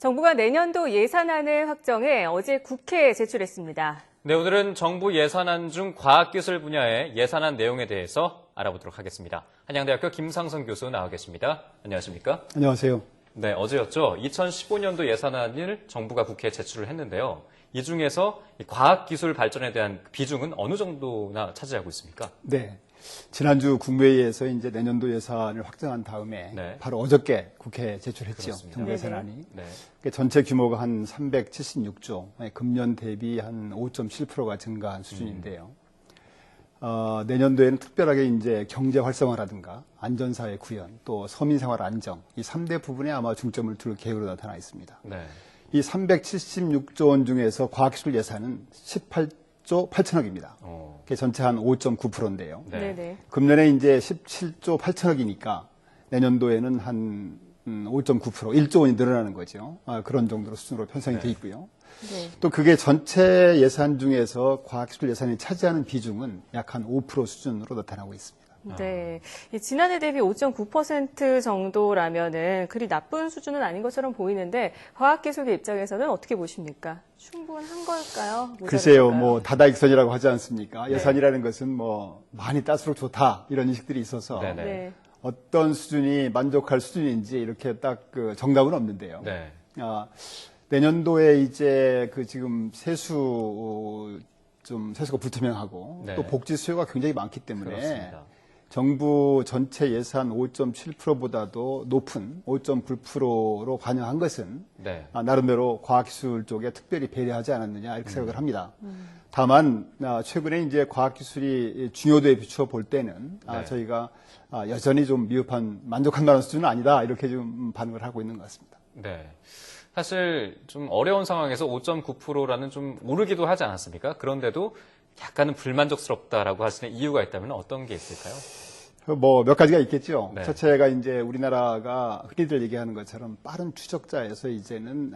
정부가 내년도 예산안을 확정해 어제 국회에 제출했습니다. 네, 오늘은 정부 예산안 중 과학기술 분야의 예산안 내용에 대해서 알아보도록 하겠습니다. 한양대학교 김상선 교수 나와 계십니다. 안녕하십니까? 안녕하세요. 네, 어제였죠. 2015년도 예산안을 정부가 국회에 제출을 했는데요. 이 중에서 과학기술 발전에 대한 비중은 어느 정도나 차지하고 있습니까? 네. 지난주 국무회의에서 이제 내년도 예산을 확정한 다음에 네. 바로 어저께 국회에 제출했죠. 그렇습니다. 정부 예산안이. 네. 전체 규모가 한 376조, 금년 대비 한 5.7%가 증가한 수준인데요. 내년도에는 특별하게 이제 경제 활성화라든가 안전사회 구현, 또 서민생활 안정, 이 3대 부분에 아마 중점을 둘 계획으로 나타나 있습니다. 네. 이 376조 원 중에서 과학기술 예산은 18조 8천억입니다. 그게 전체 한 5.9%인데요. 네. 네네. 금년에 이제 17조 8천억이니까 내년도에는 한 5.9%, 1조 원이 늘어나는 거죠. 그런 정도로 수준으로 편성이 돼 있고요. 네. 또 그게 전체 예산 중에서 과학기술 예산이 차지하는 비중은 약 한 5% 수준으로 나타나고 있습니다. 네. 지난해 대비 5.9% 정도라면은 그리 나쁜 수준은 아닌 것처럼 보이는데 과학기술계 입장에서는 어떻게 보십니까? 충분한 걸까요? 모자랄까요? 글쎄요, 뭐 다다익선이라고 하지 않습니까? 네. 예산이라는 것은 뭐 많이 딸수록 좋다 이런 인식들이 있어서 네네. 네. 어떤 수준이 만족할 수준인지 이렇게 딱 그 정답은 없는데요. 네. 내년도에 이제 그 지금 세수가 불투명하고 네. 또 복지 수요가 굉장히 많기 때문에 그렇습니다. 정부 전체 예산 5.7%보다도 높은 5.9%로 반영한 것은 네. 나름대로 과학기술 쪽에 특별히 배려하지 않았느냐 이렇게 생각을 합니다. 다만 최근에 이제 과학기술이 중요도에 비추어 볼 때는 네. 저희가 여전히 좀 미흡한 만족할 만한 수준은 아니다 이렇게 좀 반응을 하고 있는 것 같습니다. 네. 사실 좀 어려운 상황에서 5.9%라는 좀 오르기도 하지 않았습니까? 그런데도 약간은 불만족스럽다라고 하시는 이유가 있다면 어떤 게 있을까요? 뭐 몇 가지가 있겠죠. 네. 첫째가 이제 우리나라가 흔히들 얘기하는 것처럼 빠른 추적자에서 이제는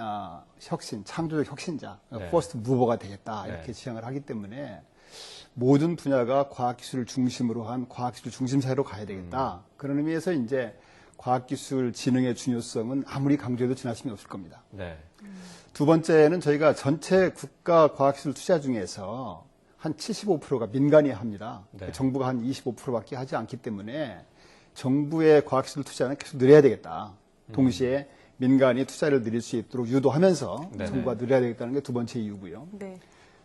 혁신, 창조적 혁신자, 네. 퍼스트 무버가 되겠다 이렇게 네. 지향을 하기 때문에 모든 분야가 과학기술을 중심으로 한 과학기술 중심 사회로 가야 되겠다. 그런 의미에서 이제 과학기술 진흥의 중요성은 아무리 강조해도 지나침이 없을 겁니다. 네. 두 번째는 저희가 전체 국가 과학기술 투자 중에서 한 75%가 민간이 합니다. 네. 정부가 한 25%밖에 하지 않기 때문에 정부의 과학기술 투자는 계속 늘려야 되겠다. 동시에 민간이 투자를 늘릴 수 있도록 유도하면서 네네. 정부가 늘려야 되겠다는 게 두 번째 이유고요. 네.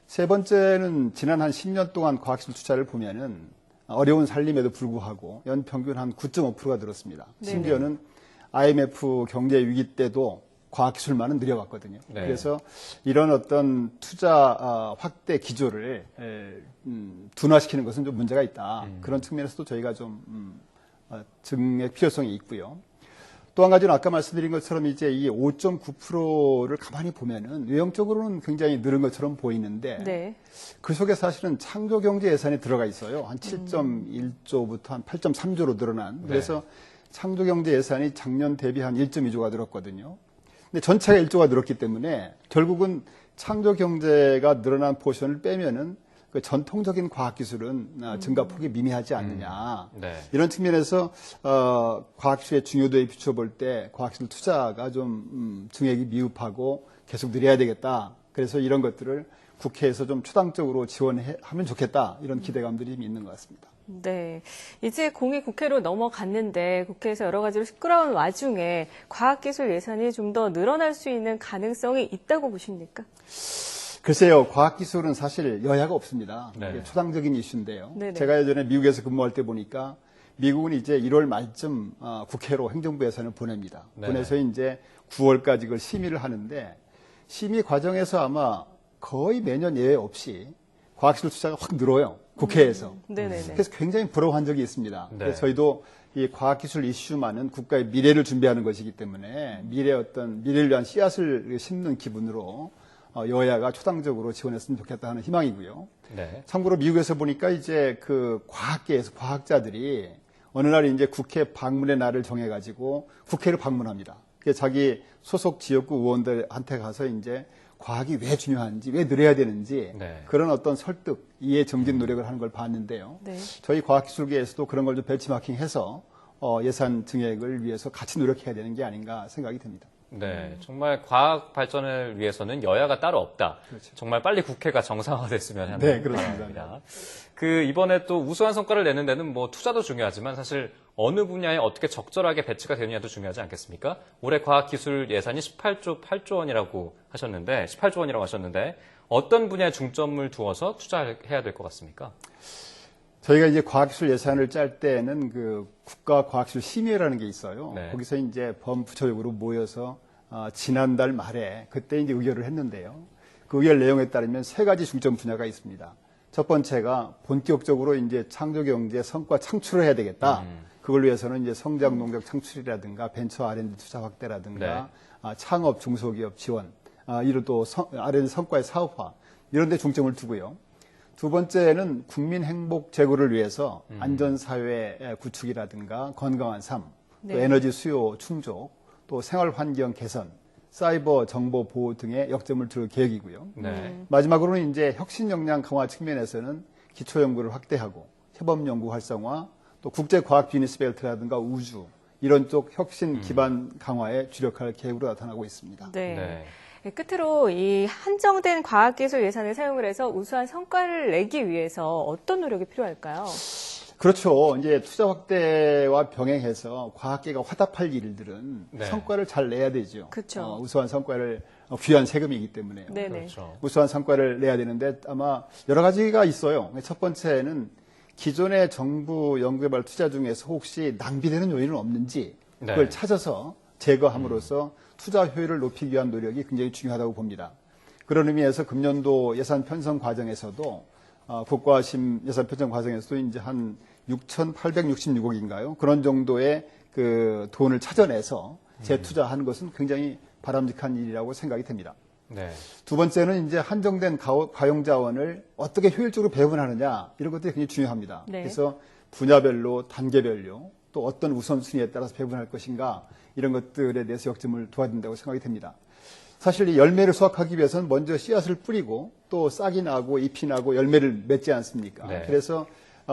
세 번째는 지난 한 10년 동안 과학기술 투자를 보면은 어려운 살림에도 불구하고 연평균 한 9.5%가 늘었습니다. 네네. 심지어는 IMF 경제 위기 때도 과학기술만은 늘어갔거든요. 네. 그래서 이런 어떤 투자 확대 기조를 둔화시키는 것은 좀 문제가 있다. 그런 측면에서도 저희가 좀 증액 필요성이 있고요. 또 한 가지는 아까 말씀드린 것처럼 이제 이 5.9%를 가만히 보면은 외형적으로는 굉장히 늘은 것처럼 보이는데 네. 그 속에 사실은 창조경제 예산이 들어가 있어요. 한 7.1조부터 한 8.3조로 늘어난. 그래서 창조경제 예산이 작년 대비 한 1.2조가 늘었거든요. 근데 전체가 1조가 늘었기 때문에 결국은 창조경제가 늘어난 포션을 빼면은 그 전통적인 과학기술은 증가폭이 미미하지 않느냐. 네. 이런 측면에서 과학기술의 중요도에 비춰볼 때 과학기술 투자가 좀 증액이 미흡하고 계속 늘려야 되겠다. 그래서 이런 것들을 국회에서 좀 초당적으로 지원하면 좋겠다. 이런 기대감들이 있는 것 같습니다. 네. 이제 공이 국회로 넘어갔는데 국회에서 여러 가지로 시끄러운 와중에 과학기술 예산이 좀 더 늘어날 수 있는 가능성이 있다고 보십니까? 글쎄요, 과학기술은 사실 여야가 없습니다. 네. 이게 초당적인 이슈인데요. 네네. 제가 예전에 미국에서 근무할 때 보니까 미국은 이제 1월 말쯤 국회로 행정부 예산을 보냅니다. 네. 보내서 이제 9월까지 그걸 심의를 하는데 심의 과정에서 아마 거의 매년 예외 없이 과학기술 투자가 확 늘어요. 국회에서. 네네네. 그래서 굉장히 부러워한 적이 있습니다. 네. 그래서 저희도 이 과학기술 이슈만은 국가의 미래를 준비하는 것이기 때문에 미래를 위한 씨앗을 심는 기분으로 여야가 초당적으로 지원했으면 좋겠다 하는 희망이고요. 네. 참고로 미국에서 보니까 이제 그 과학계에서 과학자들이 어느 날 이제 국회 방문의 날을 정해가지고 국회를 방문합니다. 그래서 자기 소속 지역구 의원들한테 가서 이제 과학이 왜 중요한지, 왜 늘어야 되는지 네. 그런 어떤 설득, 이해 정진 노력을 하는 걸 봤는데요. 네. 저희 과학기술계에서도 그런 걸 좀 벤치마킹해서 예산 증액을 위해서 같이 노력해야 되는 게 아닌가 생각이 듭니다. 네, 정말 과학 발전을 위해서는 여야가 따로 없다. 그렇죠. 정말 빨리 국회가 정상화됐으면 하는 네, 그렇습니다. 바람입니다. 이번에 또 우수한 성과를 내는 데는 뭐 투자도 중요하지만 사실 어느 분야에 어떻게 적절하게 배치가 되느냐도 중요하지 않겠습니까? 올해 과학기술 예산이 18조 원이라고 하셨는데 어떤 분야에 중점을 두어서 투자해야 될 것 같습니까? 저희가 이제 과학기술 예산을 짤 때는 그 국가과학기술 심의회라는 게 있어요. 네. 거기서 이제 범부처적으로 모여서 지난달 말에 그때 이제 의결을 했는데요. 그 의결 내용에 따르면 세 가지 중점 분야가 있습니다. 첫 번째가 본격적으로 이제 창조경제 성과 창출을 해야 되겠다. 그걸 위해서는 이제 성장 농력 창출이라든가 벤처 R&D 투자 확대라든가 창업 중소기업 지원, 이런 또 R&D 성과의 사업화 이런 데 중점을 두고요. 두 번째는 국민 행복 제고를 위해서 안전사회 구축이라든가 건강한 삶, 또 에너지 수요 충족, 또 생활환경 개선, 사이버 정보 보호 등의 역점을 둘 계획이고요. 네. 마지막으로는 이제 혁신 역량 강화 측면에서는 기초 연구를 확대하고 협업 연구 활성화, 또 국제 과학 비즈니스 벨트라든가 우주 이런 쪽 혁신 기반 강화에 주력할 계획으로 나타나고 있습니다. 네. 끝으로 이 한정된 과학기술 예산을 사용을 해서 우수한 성과를 내기 위해서 어떤 노력이 필요할까요? 그렇죠. 이제 투자 확대와 병행해서 과학계가 화답할 일들은 네. 성과를 잘 내야 되죠. 그렇죠. 우수한 성과를 귀한 세금이기 때문에요. 네네. 그렇죠. 우수한 성과를 내야 되는데 아마 여러 가지가 있어요. 첫 번째는 기존의 정부 연구개발 투자 중에서 혹시 낭비되는 요인은 없는지 그걸 네. 찾아서 제거함으로써 투자 효율을 높이기 위한 노력이 굉장히 중요하다고 봅니다. 그런 의미에서 금년도 예산 편성 과정에서도 국가심 예산 편성 과정에서도 이제 한 6,866억인가요? 그런 정도의 그 돈을 찾아내서 재투자하는 것은 굉장히 바람직한 일이라고 생각이 됩니다. 네. 두 번째는 이제 한정된 과용 자원을 어떻게 효율적으로 배분하느냐 이런 것들이 굉장히 중요합니다. 네. 그래서 분야별로 단계별로 또 어떤 우선순위에 따라서 배분할 것인가 이런 것들에 대해서 역점을 둬야 된다고 생각이 됩니다. 사실 이 열매를 수확하기 위해서는 먼저 씨앗을 뿌리고 또 싹이 나고 잎이 나고 열매를 맺지 않습니까? 네. 그래서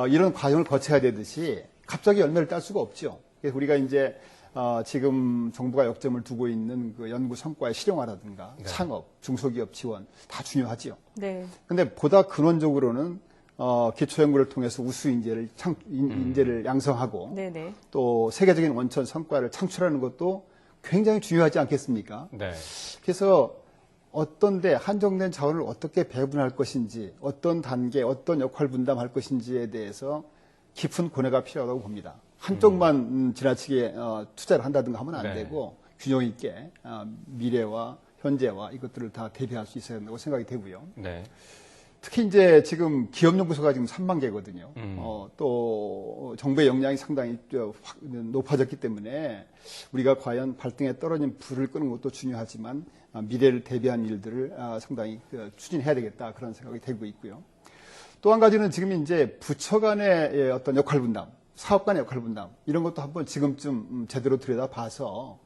이런 과정을 거쳐야 되듯이 갑자기 열매를 딸 수가 없죠. 그래서 우리가 이제 지금 정부가 역점을 두고 있는 그 연구 성과의 실용화라든가 네. 창업, 중소기업 지원 다 중요하지요. 네. 근데 보다 근원적으로는 기초연구를 통해서 우수 인재를 양성하고 네네. 또 세계적인 원천 성과를 창출하는 것도 굉장히 중요하지 않겠습니까? 네. 그래서 어떤데 한정된 자원을 어떻게 배분할 것인지, 어떤 단계, 어떤 역할 분담할 것인지에 대해서 깊은 고뇌가 필요하다고 봅니다. 한쪽만 지나치게 투자를 한다든가 하면 안 네. 되고 균형 있게 미래와 현재와 이것들을 다 대비할 수 있어야 된다고 생각이 되고요. 네. 특히 이제 지금 기업연구소가 지금 3만 개거든요. 또 정부의 역량이 상당히 높아졌기 때문에 우리가 과연 발등에 떨어진 불을 끄는 것도 중요하지만 미래를 대비한 일들을 상당히 추진해야 되겠다 그런 생각이 되고 있고요. 또 한 가지는 지금 이제 부처 간의 어떤 역할 분담, 사업 간의 역할 분담 이런 것도 한번 지금쯤 제대로 들여다봐서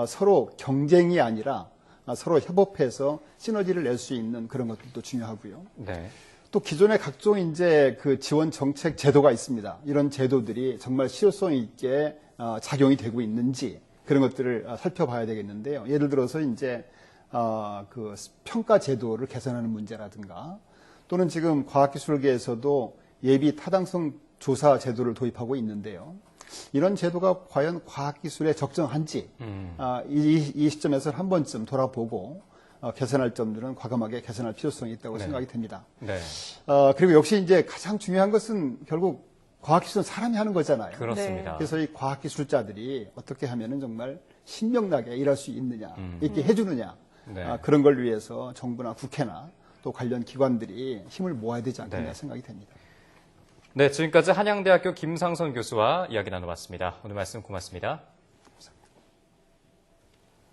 서로 경쟁이 아니라 서로 협업해서 시너지를 낼 수 있는 그런 것들도 중요하고요. 네. 또 기존의 각종 이제 그 지원 정책 제도가 있습니다. 이런 제도들이 정말 실효성 있게 작용이 되고 있는지 그런 것들을 살펴봐야 되겠는데요. 예를 들어서 이제 그 평가 제도를 개선하는 문제라든가 또는 지금 과학기술계에서도 예비 타당성 조사 제도를 도입하고 있는데요. 이런 제도가 과연 과학기술에 적정한지 이 시점에서 한 번쯤 돌아보고 개선할 점들은 과감하게 개선할 필요성이 있다고 네. 생각이 됩니다. 네. 그리고 역시 이제 가장 중요한 것은 결국 과학기술은 사람이 하는 거잖아요. 그렇습니다. 그래서 이 과학기술자들이 어떻게 하면은 정말 신명나게 일할 수 있느냐, 있게 해주느냐, 네. 그런 걸 위해서 정부나 국회나 또 관련 기관들이 힘을 모아야 되지 않겠냐 네. 생각이 됩니다. 네, 지금까지 한양대학교 김상선 교수와 이야기 나눠봤습니다. 오늘 말씀 고맙습니다.